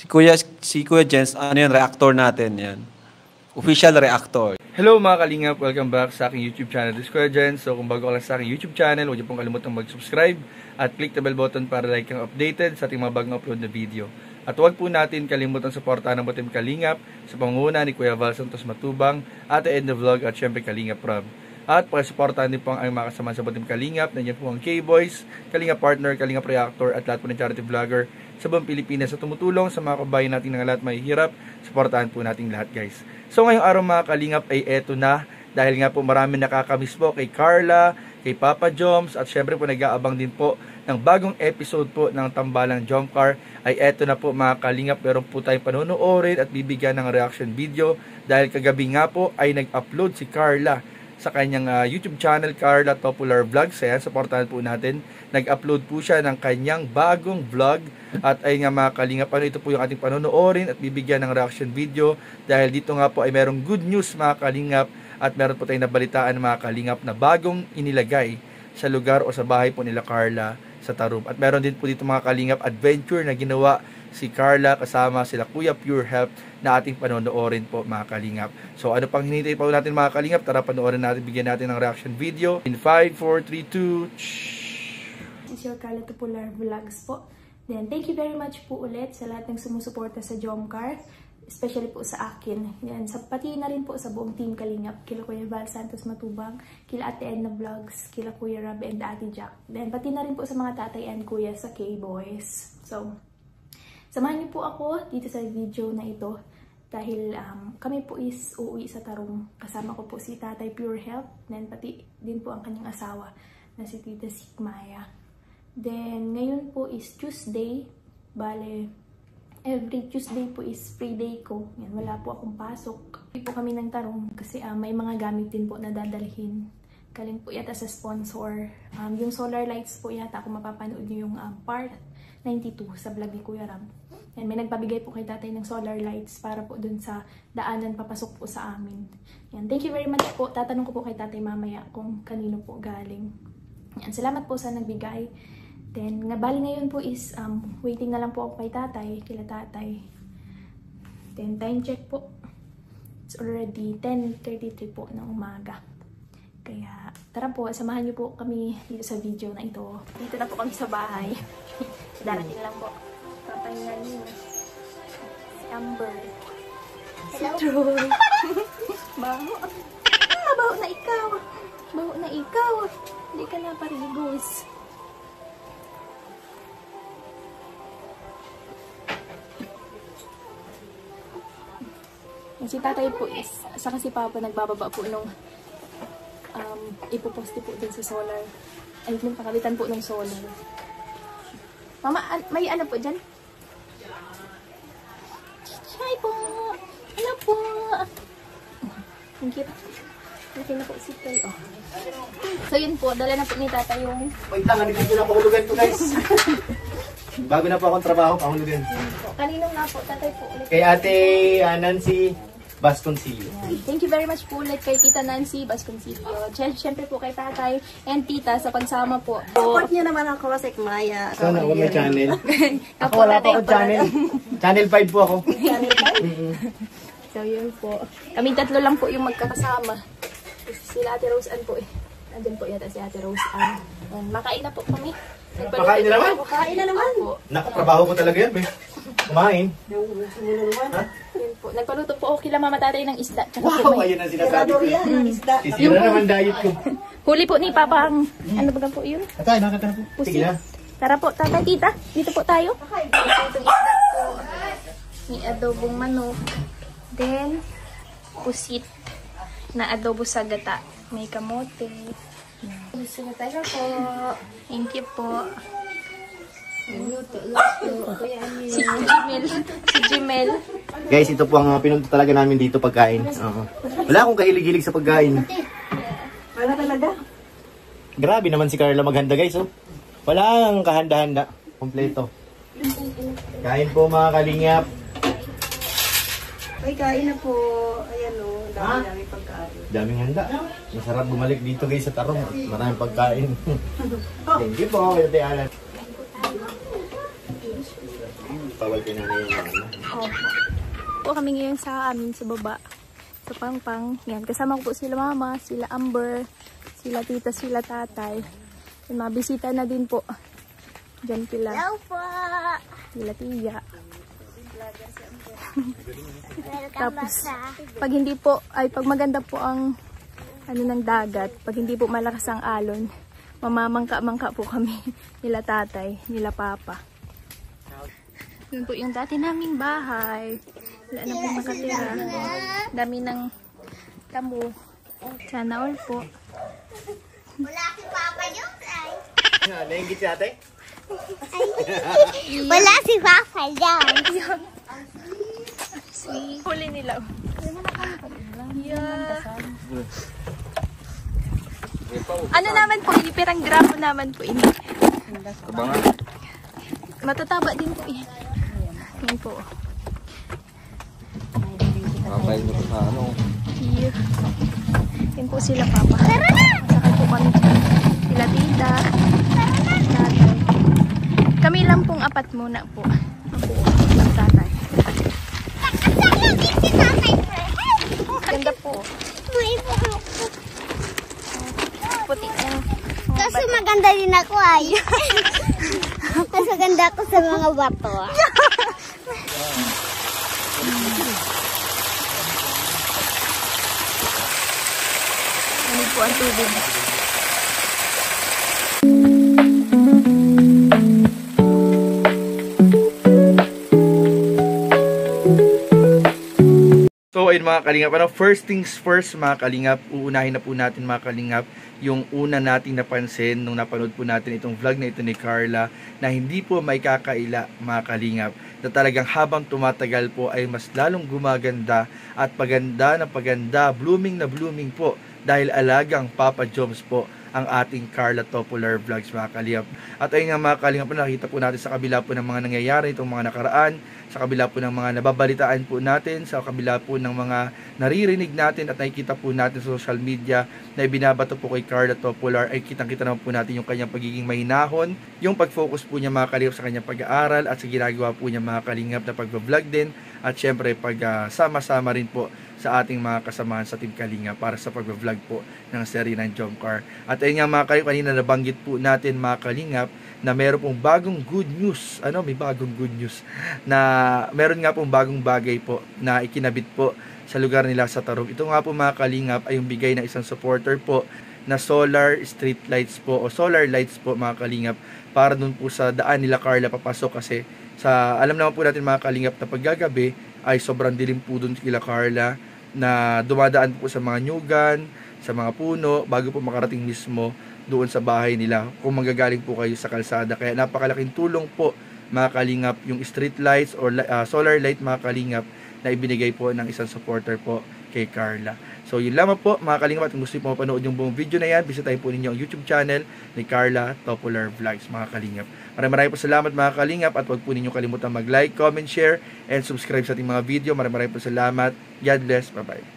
Si Kuya Jens, ano yan, reactor natin yan. Official reactor. Hello mga kalingap, welcome back sa aking YouTube channel. This is Kuya Jens. So kung bago ka lang sa aking YouTube channel, huwag niyo pong kalimutang mag-subscribe at click the bell button para like kang updated sa ating mga bagong upload na video. At huwag po natin kalimutang suportahan ng Butim Kalingap sa pangunguna ni Kuya Val Santos Matubang, Ate Edna Vlog at syempre Kalingap Rob. At pakisuportahan din po ang mga kasama sa Butim Kalingap. Nandiyan po ang K-Boys, Kalingap Partner, Kalingap Reactor at lahat po ng charity vlogger sa buong Pilipinas sa tumutulong sa mga kabayan natin ng lahat may hirap. Suportahan po natin lahat guys. So ngayong araw mga kalingap ay eto na, dahil nga po marami nakakamiss po kay Carla, kay Papa Joms at syempre po nag-aabang din po ng bagong episode po ng Tambalang Jomcar. Ay eto na po mga kalingap, meron po tayong panonoorin at bibigyan ng reaction video dahil kagabi nga po ay nag-upload si Carla sa kanyang YouTube channel, Carla Popular Vlogs. Ayan, supportahan po natin. Nag-upload po siya ng kanyang bagong vlog. At ay nga mga kalingap, ito po yung ating panonoorin at bibigyan ng reaction video. Dahil dito nga po ay merong good news mga kalingap. At meron po tayong nabalitaan mga kalingap na bagong inilagay sa lugar o sa bahay po nila Carla sa Tarum. At meron din po dito mga kalingap adventure na ginawa si Carla kasama sila Kuya Pure Health na ating panonoorin po mga kalingap. So ano pang hinihintay pa natin mga kalingap? Tara panoorin natin, bigyan natin ng reaction video. In 5, 4, 3, 2... This is your Carla Popular Vlogs po. Then thank you very much po ulit sa lahat ng sumusuporta sa Jomcar. Especially po sa akin. Yan, pati na rin po sa buong team Kalingap. Kila Kuya Val Santos Matubang, kila Ate Edna Vlogs, kila Kuya Rob and Ate Jack. Then pati na rin po sa mga tatay and kuya sa K-Boys. So, samahan niyo po ako dito sa video na ito. Dahil kami po is uuwi sa Tarum. Kasama ko po si Tatay Pure Health. Then pati din po ang kanyang asawa na si Tita Sigmaya. Then ngayon po is Tuesday. Bale, every Tuesday po is free day ko. Yan, wala po akong pasok. Hindi po kami ng Tarum kasi may mga gamit din po na dadalhin. Galing po yata sa sponsor. Yung solar lights po yata kung mapapanood nyo yung part 92 sa vlog ni Kuya Ram. Yan, may nagpabigay po kay tatay ng solar lights para po dun sa daanan papasok po sa amin. Yan, thank you very much po. Tatanong ko po kay tatay mamaya kung kanino po galing. Yan, salamat po sa nagbigay. Then, bali ngayon po is waiting na lang po ako kay tatay, kila tatay. Then, time check po. It's already 10:33 po ng umaga. Kaya, tara po, samahan niyo po kami dito sa video na ito. Dito na po kami sa bahay. Darating lang po. Papahinga niyo. Si Amber. Si Troy. Baho. Baho na ikaw. Baho na ikaw. Hindi ka na parigos. Si tatay po is, saka si papa nagbababa po nung ipoposte po din sa solar. Ay, yung pakalitan po ng solar. Mama, may ano po dyan? Hi po! Hello po! Thank you. Okay na po si Tay. Oh. So yun po, dala na po ni tatay yung... Wait lang, hanipin ko na pahulugan ko guys. Bago na po akong trabaho, pahulugan. Kaninong nga po, tatay po ulit. Kay Ate Nancy Basconcillo. Thank you very much po ulit kay Tita Nancy Basconcillo. Siyempre po kay tatay and tita sa pagsama po. Support niyo naman ako sa Sigmaya. Sana ako may channel. Ako wala pa akong channel. Channel 5 po ako. Channel 5? So yun po. Kaming tatlo lang po yung magkakasama. Sila Ate Rose Ann po eh. Andun po yata si Ate Rose Ann. Makain na po kami. Makain na naman? Makain na naman. Naku, trabaho ko talaga yan, eh. Kumain. Ha? Yun po. Nagpaluto po ako kila mama tatay ng isda. Wow, ayun ang sinasabi ko. Sisira naman diet ko. Huli po ni Papa ang, ano ba po yun? Atay, nakita na po. Sige na. Tara po, tatay, tita. Dito po tayo. Itong isda po. May adobong manok. Then, pusit na adobo sa gata. May kamote. Sige tayo po. Thank you po. Si Jimel. Si Jimel. Guys, ito po ang pinunta talaga namin dito pagkain. Wala akong kahilig-hilig sa pagkain. Wala talaga. Grabe naman si Carla maghanda guys, oh. Wala ang kahanda-handa. Kompleto. Kain po mga kalingap. Ay, kain na po. Ayan o, dami-dami pagkain. Daming handa. Masarap bumalik dito guys sa Tarum. Maraming pagkain. Thank you po, Ate Alan. bawal kay nanay yung ano. Opo. Po kami ngayon sa amin sa baba. Sa Pangpang. Yan. Kasama ko po sila mama, sila Amber, sila tita, sila tatay. Yan, mga bisita na din po. Diyan pila. Hello po! Sila tiya. Welcome Tapos, back sa... pag hindi po, ay pag maganda po ang ano ng dagat, pag hindi po malakas ang alon, mamamangka-mangka po kami nila tatay, nila papa. Yun po yung dati naming bahay. Wala na po nakatira. Dami ng tamo. Sana all po. Wala si Papa yun ay. Nainggit si ate? Wala si Papa dyan. Huli nila. Yeah. Ano naman po ini? Pirang gramo naman po ini. Abangan. Matataba din po yan. Yan po. Babay mo sa ano. Here. Yan po sila papa. Sakay po kami dyan. Sila tita. Tatay. Kami lang pong apat muna po. Ako lang tatay. Ganda po. Puti na. Kasi maganda din ako ay. Kasi maganda ako sa mga bato. Ano po ang tubig. So ayun mga kalingap, first things first mga kalingap, uunahin na po natin mga kalingap yung una nating napansin nung napanood po natin itong vlog na ito ni Carla na hindi po may kakaila mga kalingap, na talagang habang tumatagal po ay mas lalong gumaganda at paganda na paganda, blooming na blooming po dahil alagang Papa Joms po ang ating Carla Topular Vlogs mga kalingap. At ayun nga mga kalingap, nakita po natin sa kabila po ng mga nangyayari itong mga nakaraan, sa kabila po ng mga nababalitaan po natin, sa kabila po ng mga naririnig natin at nakikita po natin sa social media na ibinabato po kay Carla Topular, ay kitang-kita naman po natin yung kanyang pagiging mahinahon, yung pag-focus po niya mga kalingap sa kanyang pag-aaral at sa ginagawa po niya mga kalingap na pag-vlog din, at syempre pag-sama-sama rin po sa ating mga kasamahan sa Team Kalinga para sa pag-vlog po ng serye ng Jomcar. At ayun nga mga kalingap, kanina nabanggit po natin mga kalingap na meron pong bagong good news. May bagong good news na meron nga pong bagong bagay po na ikinabit po sa lugar nila sa Tarog. Ito nga po mga kalingap ay yung bigay ng isang supporter po na solar street lights po o solar lights po mga kalingap para dun po sa daan nila Carla papasok, kasi alam naman po natin mga kalingap na paggagabi ay sobrang dilim po dun kila Carla na dumadaan po sa mga nyugan, sa mga puno bago po makarating mismo doon sa bahay nila kung manggagaling po kayo sa kalsada. Kaya napakalaking tulong po mga kalingap yung street lights or solar light mga kalingap na ibinigay po ng isang supporter po kay Carla. So yun lamang po mga kalingap, at kung gusto niyo po mapanood yung buong video na yan, bisitahin po ninyo ang YouTube channel ni Carla Topular Vlogs mga kalingap. Maraming po salamat mga kalingap, at huwag po ninyo kalimutan mag-like, comment, share, and subscribe sa ating mga video. Maraming po salamat. God bless. Bye-bye.